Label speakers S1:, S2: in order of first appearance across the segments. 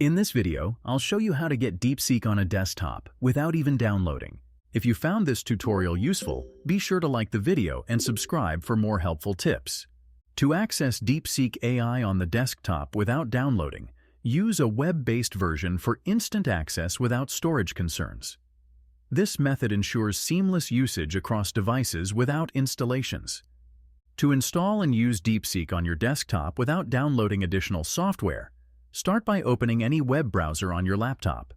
S1: In this video, I'll show you how to get DeepSeek on a desktop without even downloading. If you found this tutorial useful, be sure to like the video and subscribe for more helpful tips. To access DeepSeek AI on the desktop without downloading, use a web-based version for instant access without storage concerns. This method ensures seamless usage across devices without installations. To install and use DeepSeek on your desktop without downloading additional software, start by opening any web browser on your laptop.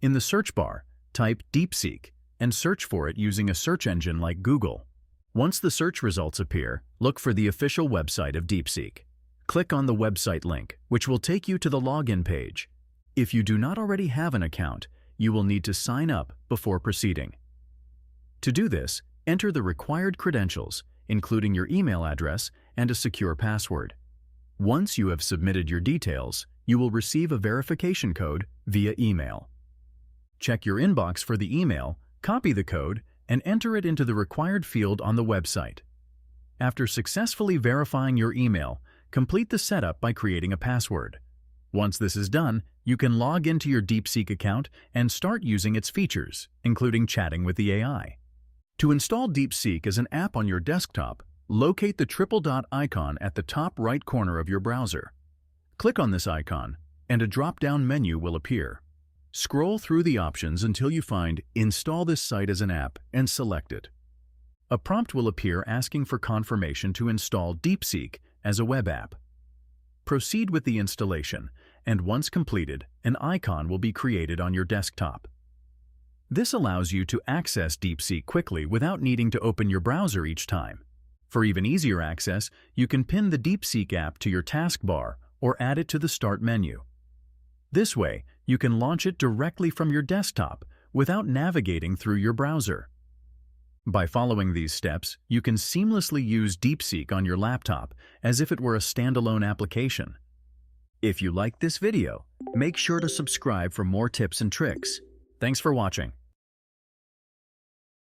S1: In the search bar, type DeepSeek and search for it using a search engine like Google. Once the search results appear, look for the official website of DeepSeek. Click on the website link, which will take you to the login page. If you do not already have an account, you will need to sign up before proceeding. To do this, enter the required credentials, including your email address and a secure password. Once you have submitted your details, you will receive a verification code via email. Check your inbox for the email, copy the code, and enter it into the required field on the website. After successfully verifying your email, complete the setup by creating a password. Once this is done, you can log into your DeepSeek account and start using its features, including chatting with the AI. To install DeepSeek as an app on your desktop, locate the triple dot icon at the top right corner of your browser. Click on this icon, and a drop-down menu will appear. Scroll through the options until you find Install this site as an app and select it. A prompt will appear asking for confirmation to install DeepSeek as a web app. Proceed with the installation, and once completed, an icon will be created on your desktop. This allows you to access DeepSeek quickly without needing to open your browser each time. For even easier access, you can pin the DeepSeek app to your taskbar or add it to the Start menu. This way, you can launch it directly from your desktop without navigating through your browser. By following these steps, you can seamlessly use DeepSeek on your laptop as if it were a standalone application. If you liked this video, make sure to subscribe for more tips and tricks. Thanks for watching.